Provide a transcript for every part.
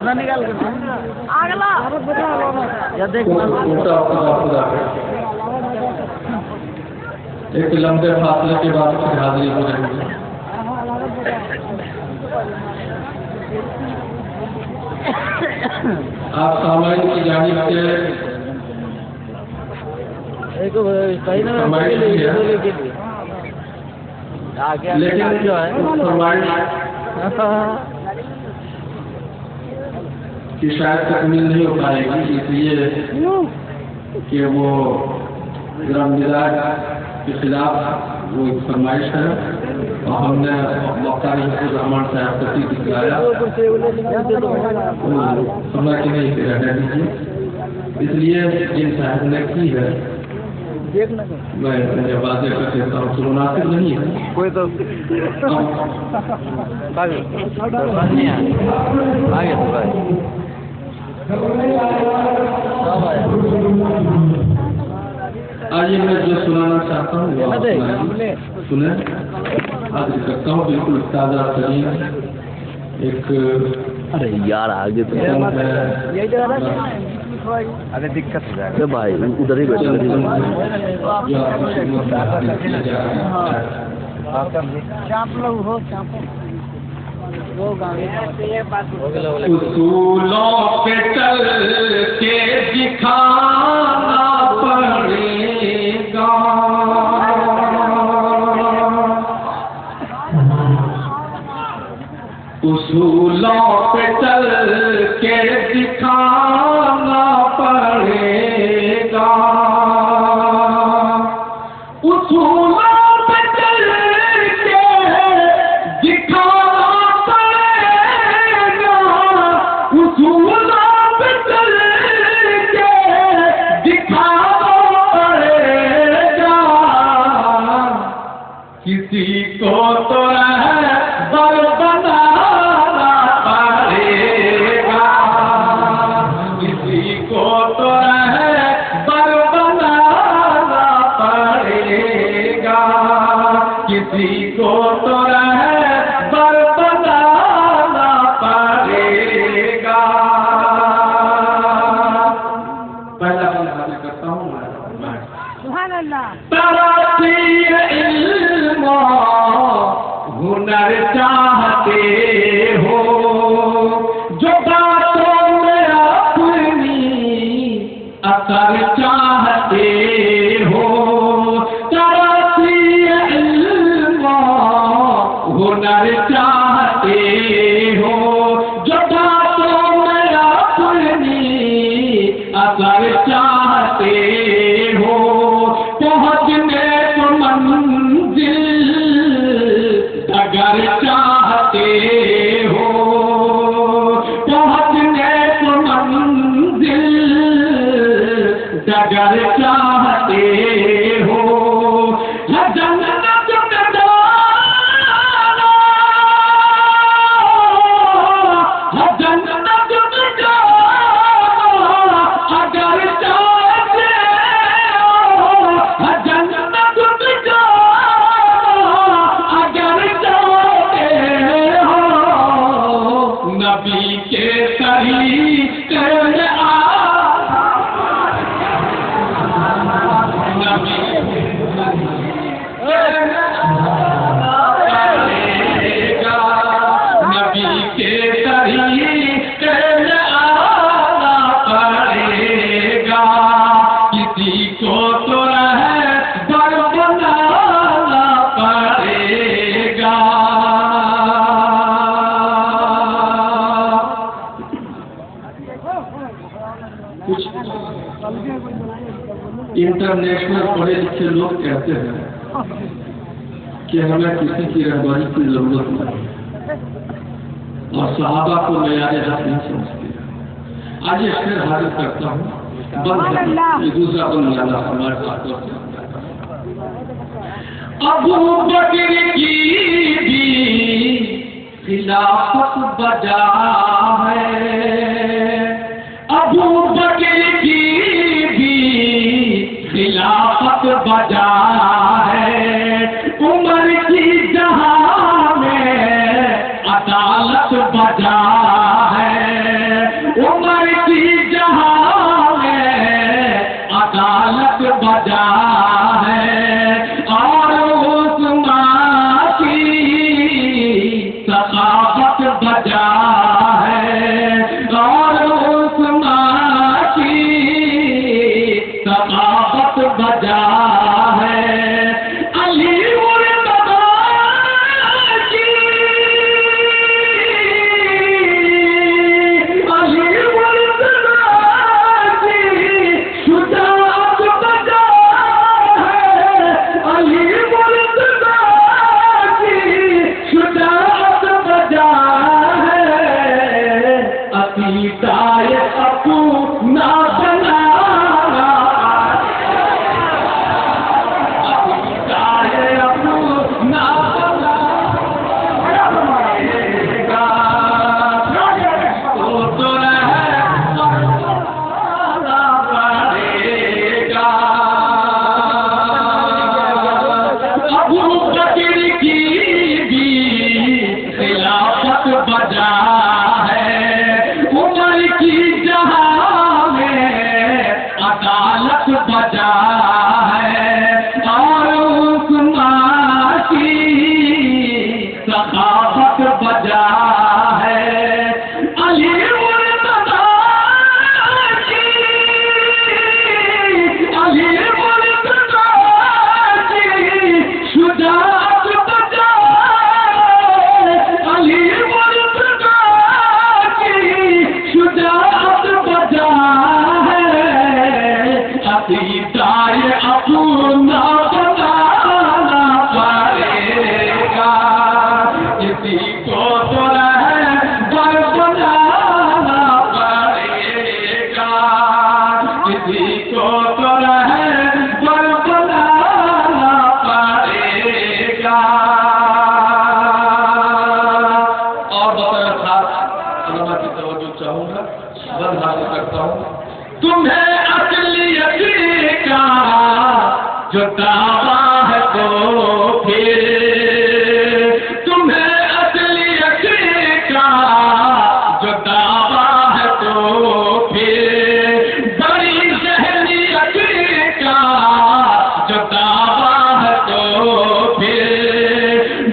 نکال کر اگلا یا دیکھ ایک لمبے فاصلے کے بعد پھر حاضری ہو رہی ہے۔ آپ سامعین کی جانب سے لیکن جو ہے کی شاید تکمیل نہیں ہو پائے گی، اس لیے کہ وہ گرام مزاج کے خلاف وہ ایک فرمائش ہے اور ہم نے مختار الرحمان صاحب کو دکھلایا سمجھ کے نہیں رہنے دیجیے، اس لیے جن صاحب نے کی ہے میں واضح کر دیتا ہوں کہ مناسب نہیں ہے کوئی تو آئیے میں جو سنانا چاہتا ہوں وہ سنیں، حاضر کرتا ہوں بالکل تازہ ترین ایک ارے یار آگے تو ارے دقت ہو جائے گا بھائی ادھر ہی بیٹھے اصولوں پہ چل کے دکھانا پڑے گا، اصولوں پہ چل کے دکھانا پڑے گا، اصولوں پہ چل کے دکھانا پڑے گا، اصولوں پہ چل کے دکھانا پڑے گا، کسی کو تو رہبر بنانا پڑے گا، کسی کو تو رہبر بنانا پڑے گا، کسی کو تو رہبر بنانا پڑے گا۔ پہلا میں حاضر کرتا ہوں سبحان اللہ۔ تراسی علم ہنر چاہتے ہو، جو باتوں میں اپنی اثر چاہتے ہو، تراسی علم ہنر چاہتے ہو، جو باتوں میں اپنی اثر چاہتے ہو، پہنچنے کو منزل اگر چاہتے ہو، پہنچنے کو منزل اگر چاہتے ہو، جنت میں جانا، جنت میں جانا اگر چاہتے ہو، جنت میں جانا اگر چاہتے ہو، نبی کے طریقے میں نبی کے طریقے میں آنا پڑے گا، کسی کو تو رہبر بنانا پڑے گا۔ کچھ انٹرنیشنل پڑھے لکھے لوگ کہتے ہیں کہ ہمیں کسی کی رہبری کی ضرورت نہیں اور صحابہ کو معیار حق نہیں سمجھتے۔ آج یہ شعر حاضر کرتا ہوں، یہ دوسرا بنیادہ ہمارے ساتھ ابو بکر کی بھی خلافت بجا ہے، ابو بکر کی بھی خلافت بجا ہے، عمر کی جہاں میں عدالت بجا ہے، عمر کی جہاں میں عدالت بجا ہے اور عثمان کی ثقافت بجا ہے اور عثمان کی ثقافت بجا ہے علی بجا ہے اور عثمان کی ثقافت بجا ہے علی مرتضی کی علی مرتضی کی شجاعت بجا علی مرتضی کی شجاعت بجا عقیدۂ اپنا بنانا پڑے گا کسی کو تو رہبر بنانا پڑے گا کسی کو تو رہبر بنانا پڑے گا اور بطور خاص علماء کی توجہ چاہوں گا بند حاصل کرتا ہوں تمہیں اصلیت کا جو دعویٰ ہے تو پھر تمہیں اصلیت کا جو دعویٰ ہے تو پھر بڑی ذہنیت کا جو دعویٰ ہے تو پھر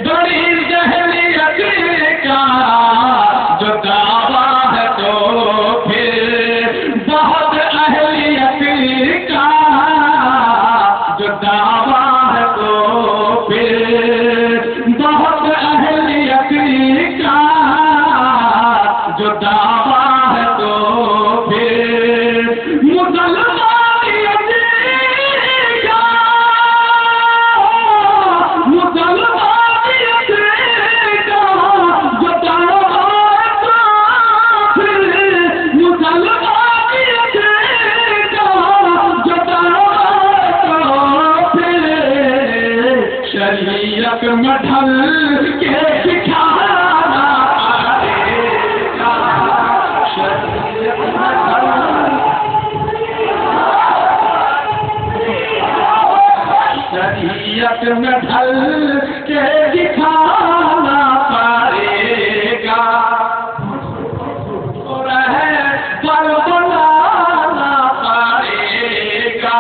بڑی ذہنیت کا جو دعویٰ ہے تو پھر بہت اہلیت کا جو دعویٰ ہے تو پھر بہت اہلیت کا جو دعویٰ ہے تو پھر مسلمانیت کا مسلمانیت کا جو دعویٰ ہے تو پھر مسلمانیت شریعت میں ڈھل کے دکھانا پڑے گا شریعت میں ڈھل کے دکھانا پڑے گا رہبر بنانا پڑے گا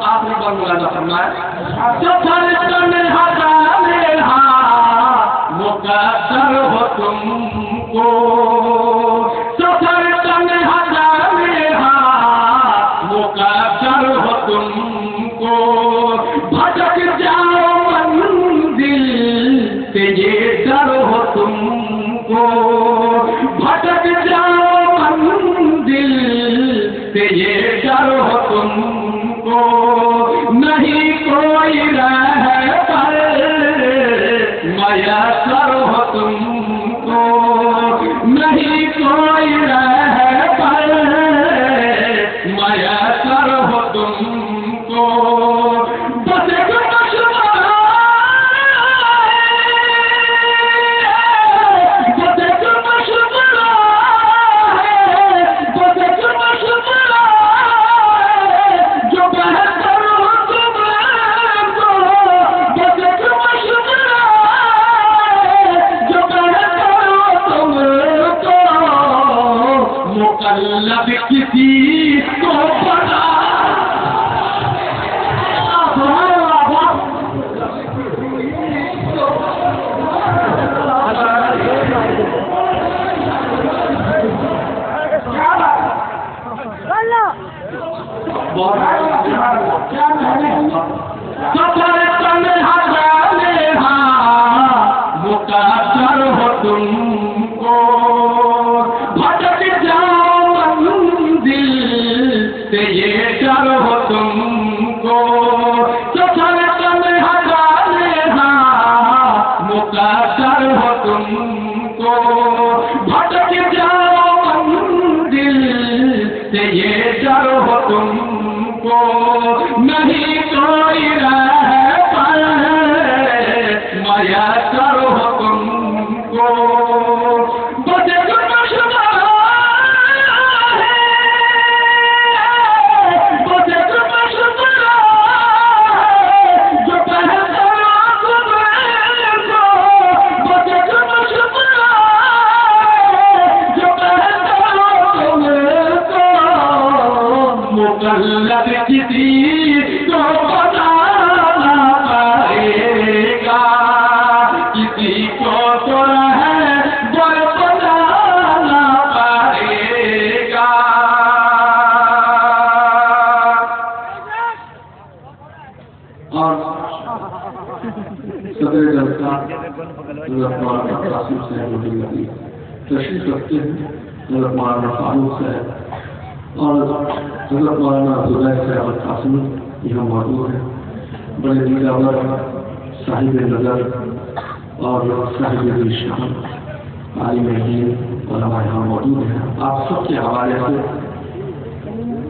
آخری بار مولانا فرمائے سفر تنہا جانا مقدر ہو تم کو سفر تنہا جانا مقدر ہو تم کو بھٹک جاؤ منزل سے یہ ڈر ہو تم کو بھٹک جاؤ منزل سے یہ ڈر ہو تم کو نہیں کوئی رہبر میسر ہو تم کو نہیں کوئی رہبر میسر ہو تم کو بس ایک مشورہ بس ایک مشورہ بس ایک مشورہ جو بہتر ہو تم کو بس ایک مشورہ جو بہتر ہو تم کو مقلد کسی کو بنا سفر تنہا جانے مقدر ہو تم کو بھٹک جاؤ منزل سے یہ ڈر ہو تم کو سفر تنہا جانے مقدر ہو تم کو بھٹک جاؤ منزل سے یہ ڈر ہو تم کو نہیں کوئی رہ پر میسر ہو تم کو بس ایک مشورہ ہے بس ایک مشورہ جو بہتر تمہیں کو بس ایک مشورہ جو بہتر تمہیں کو مقلد کسی کو بتانا پڑے گا کسی کو تو رہبر بتانا پڑے گا اور صدر جلسہ حضرت مولانا قاسم صاحب رحمۃ اللہ تشریف رکھتے ہیں حضرت مولانا فاروق صاحب اور حضرت مولانا زبیر صاحب قاسم یہاں موجود ہیں بڑے دیدار صاحب نظر اور صاحب دل شان عالم دین علماء یہاں موجود ہیں آپ سب کے حوالے سے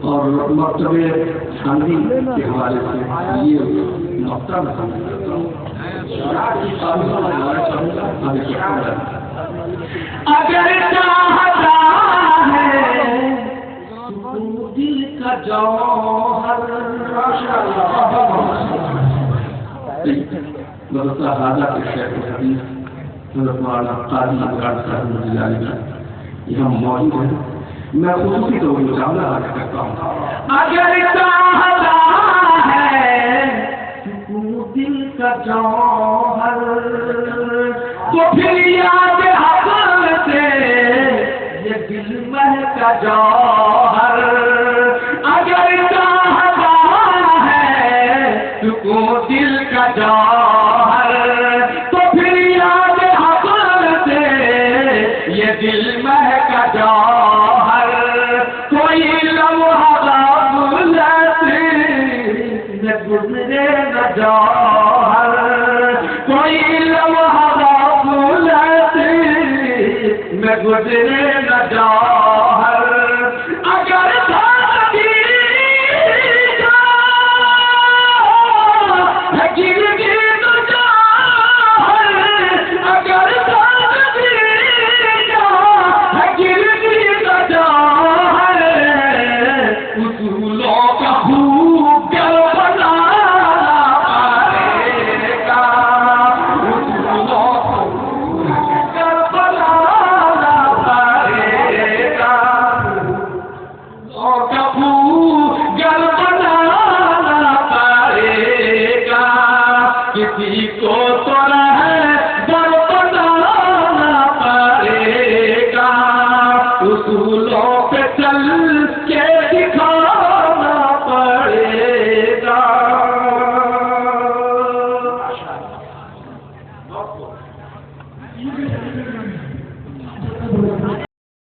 اور مکتب خانوی کے حوالے سے یہ مکتب اگر چاہتا ہے دل کا جوہر مدرسہ حاضہ کے شیخ الحدیث حضرت مولانا قاضی ابراہیم صاحب رضی اللہ عنہ یہاں موجود ہیں میں خصوصی طور پر جامعہ حاضر کرتا ہوں اگر چاہتا ہے دل کا جوہر تو پھر یاد حسن سے یہ دل مہکا جوہر اگر چاہتا ہے سکون دل کا جوہر تو پھر یاد حسن سے یہ دل مہکا جوہر کوئی لمحہ میں گزرے نہ جوہر کوئی لمحہ میں گزرے نہ جوہر اگر کسی کو تو رہبر بتانا پڑے گا اصولوں پہ چل کے دکھانا پڑے گا